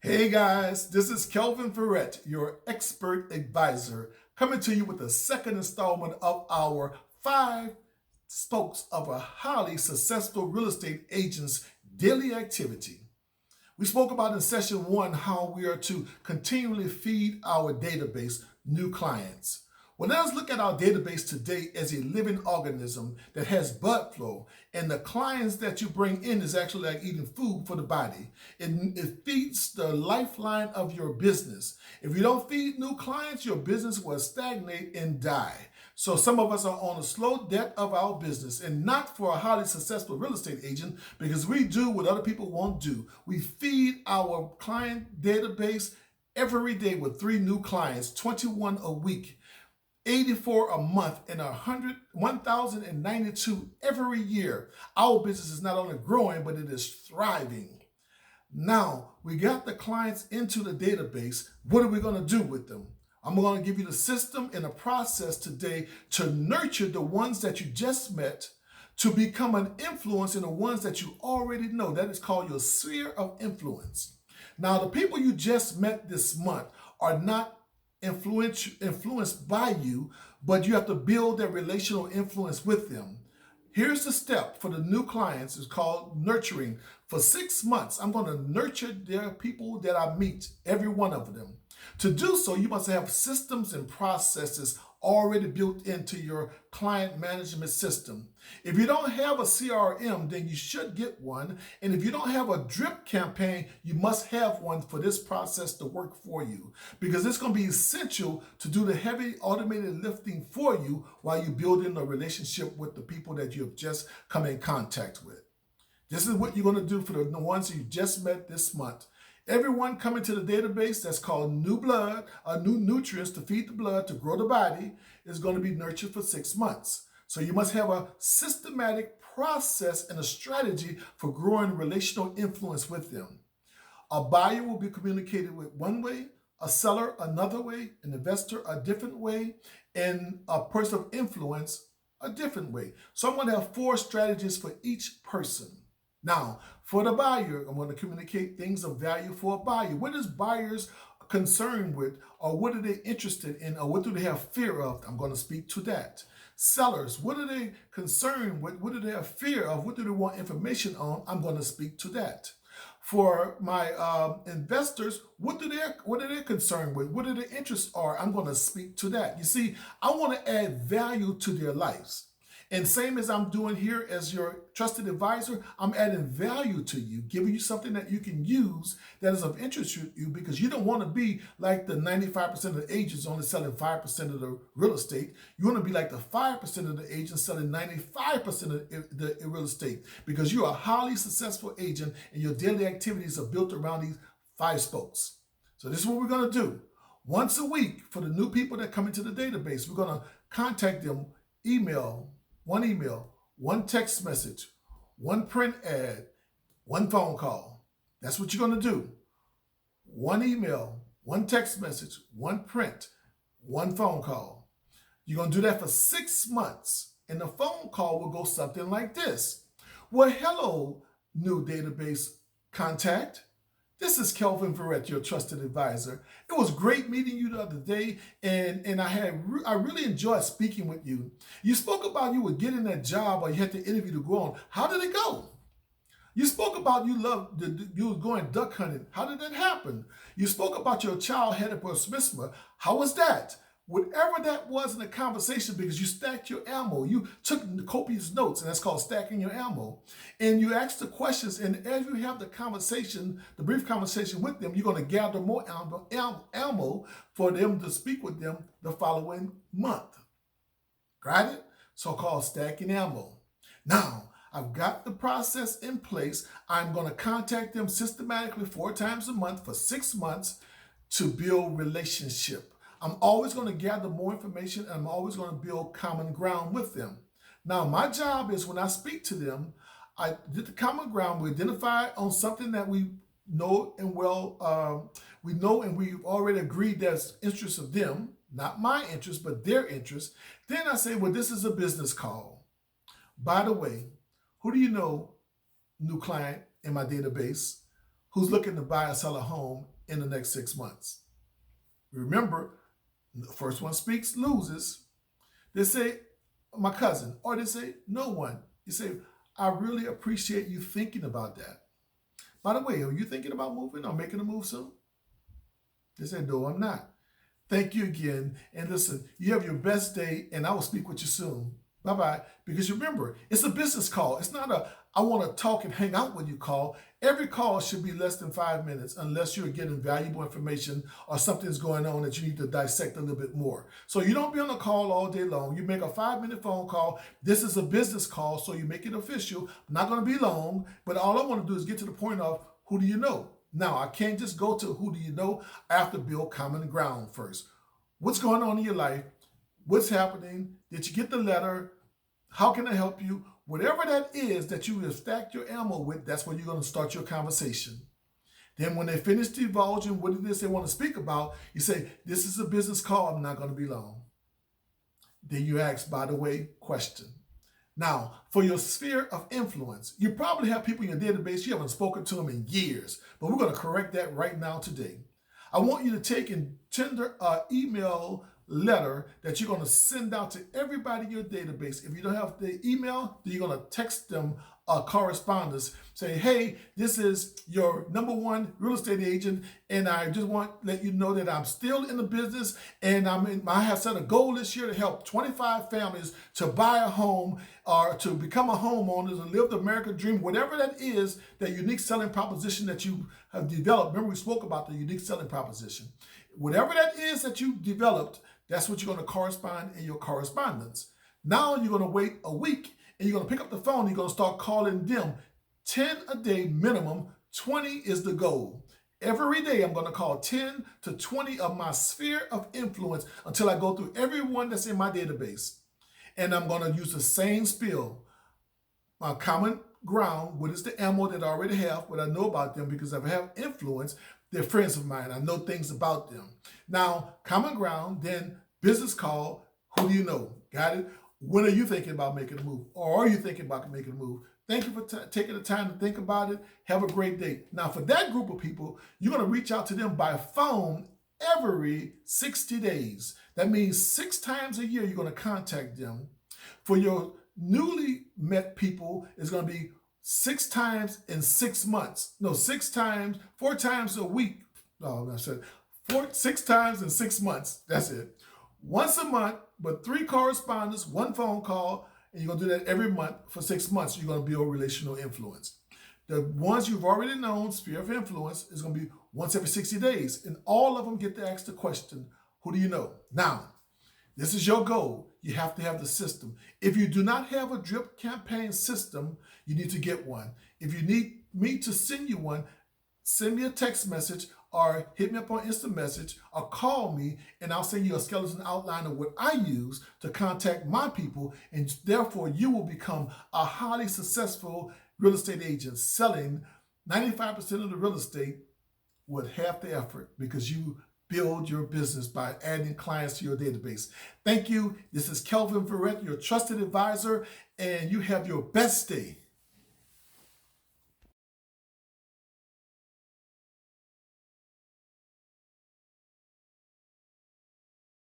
Hey guys, this is Kelvin Verrett, your expert advisor, coming to you with the second installment of our 5 spokes of a highly successful real estate agent's daily activity. We spoke about in session 1 how we are to continually feed our database new clients. Well, let us look at our database today as a living organism that has blood flow, and the clients that you bring in is actually like eating food for the body. It feeds the lifeline of your business. If you don't feed new clients, your business will stagnate and die. So some of us are on a slow debt of our business, and not for a highly successful real estate agent, because we do what other people won't do. We feed our client database every day with 3 new clients, 21 a week, 84 a month, and 1,092 every year. Our business is not only growing, but it is thriving. Now, we got the clients into the database. What are we going to do with them? I'm going to give you the system and a process today to nurture the ones that you just met, to become an influence in the ones that you already know. That is called your sphere of influence. Now, the people you just met this month are not influenced by you, but you have to build that relational influence with them. Here's the step for the new clients. It's called nurturing. For 6 months, I'm going to nurture their people that I meet, every one of them. To do so, you must have systems and processes already built into your client management system. If you don't have a CRM, then you should get one. And if you don't have a drip campaign, you must have one for this process to work for you, because it's going to be essential to do the heavy automated lifting for you while you're building a relationship with the people that you have just come in contact with. This is what you're going to do for the ones you just met this month. Everyone coming to the database, that's called new blood, new nutrients to feed the blood, to grow the body, is going to be nurtured for 6 months. So you must have a systematic process and a strategy for growing relational influence with them. A buyer will be communicated with one way, a seller another way, an investor a different way, and a person of influence a different way. So I'm going to have 4 strategies for each person. Now, for the buyer, I'm going to communicate things of value for a buyer. What is buyers concerned with, or what are they interested in, or what do they have fear of? I'm going to speak to that. Sellers, what are they concerned with? What do they have fear of? What do they want information on? I'm going to speak to that. For my investors, what are they concerned with? What are their interests are? I'm going to speak to that. You see, I want to add value to their lives. And same as I'm doing here as your trusted advisor, I'm adding value to you, giving you something that you can use that is of interest to you, because you don't want to be like the 95% of the agents only selling 5% of the real estate. You want to be like the 5% of the agents selling 95% of the real estate, because you're a highly successful agent and your daily activities are built around these 5 spokes. So this is what we're going to do. Once a week, for the new people that come into the database, we're going to contact them, one email, 1 text message, 1 print ad, 1 phone call. That's what you're going to do. 1 email, 1 text message, 1 print, 1 phone call. You're going to do that for 6 months. And the phone call will go something like this. Well, hello, new database contact. This is Kelvin Verrett, your trusted advisor. It was great meeting you the other day, and I really enjoyed speaking with you. You spoke about you were getting that job, or you had to interview to go on. How did it go? You spoke about you were going duck hunting. How did that happen? You spoke about your child headed for SMISMA. How was that? Whatever that was in the conversation, because you stacked your ammo, you took copious notes, and that's called stacking your ammo. And you asked the questions, and as you have the conversation, the brief conversation with them, you're going to gather more ammo for them to speak with them the following month. Got it? So-called stacking ammo. Now, I've got the process in place. I'm going to contact them systematically 4 times a month for 6 months to build relationship. I'm always going to gather more information, and I'm always going to build common ground with them. Now, my job is, when I speak to them, I did the common ground. We identify on something that we know and we've already agreed that's interest of them, not my interest, but their interest. Then I say, well, this is a business call. By the way, who do you know, new client in my database, who's looking to buy or sell a home in the next 6 months. Remember, the first one speaks loses. They say, my cousin, or they say, no one. You say, I really appreciate you thinking about that. By the way, are you thinking about moving or making a move soon? They say, no, I'm not. Thank you again. And listen, you have your best day, and I will speak with you soon. Bye-bye. Because remember, it's a business call. It's not a, I want to talk and hang out with you call. Every call should be less than 5 minutes unless you're getting valuable information or something's going on that you need to dissect a little bit more. So you don't be on a call all day long. You make a 5-minute phone call. This is a business call, so you make it official. Not going to be long, but all I want to do is get to the point of who do you know? Now, I can't just go to who do you know. I have to build common ground first. What's going on in your life? What's happening? Did you get the letter? How can I help you? Whatever that is that you have stacked your ammo with, that's where you're going to start your conversation. Then when they finish divulging what it is they want to speak about, you say, this is a business call. I'm not going to be long. Then you ask, by the way, question. Now, for your sphere of influence, you probably have people in your database, you haven't spoken to them in years, but we're going to correct that right now today. I want you to take and tender an email letter that you're going to send out to everybody in your database. If you don't have the email, then you're going to text them a correspondence. Say, hey, this is your #1 real estate agent, and I just want to let you know that I'm still in the business, and I have set a goal this year to help 25 families to buy a home or to become a homeowner and live the American dream, whatever that is, that unique selling proposition that you have developed. Remember, we spoke about the unique selling proposition. Whatever that is that you developed, that's what you're going to correspond in your correspondence. Now you're going to wait a week, and you're going to pick up the phone. You're going to start calling them. 10 a day minimum, 20 is the goal. Every day I'm going to call 10 to 20 of my sphere of influence until I go through everyone that's in my database. And I'm going to use the same spiel. My common ground, what is the ammo that I already have, what I know about them because I have influence. They're friends of mine. I know things about them. Now, common ground, then business call. Who do you know? Got it? When are you thinking about making a move? Or are you thinking about making a move? Thank you for taking the time to think about it. Have a great day. Now, for that group of people, you're going to reach out to them by phone every 60 days. That means 6 times a year you're going to contact them. For your newly met people, it's going to be 6 times in 6 months. No, 6 times, 4 times a week. No, I said 6 times in 6 months. That's it. Once a month, but 3 correspondence, 1 phone call, and you're going to do that every month for 6 months. You're going to build relational influence. The ones you've already known, sphere of influence, is going to be once every 60 days. And all of them get to ask the question, who do you know? Now, this is your goal. You have to have the system. If you do not have a drip campaign system, you need to get one. If you need me to send you one, send me a text message or hit me up on Instant Message or call me, and I'll send you a skeleton outline of what I use to contact my people, and therefore you will become a highly successful real estate agent selling 95% of the real estate with half the effort because you build your business by adding clients to your database. Thank you. This is Kelvin Verrett, your trusted advisor, and you have your best day.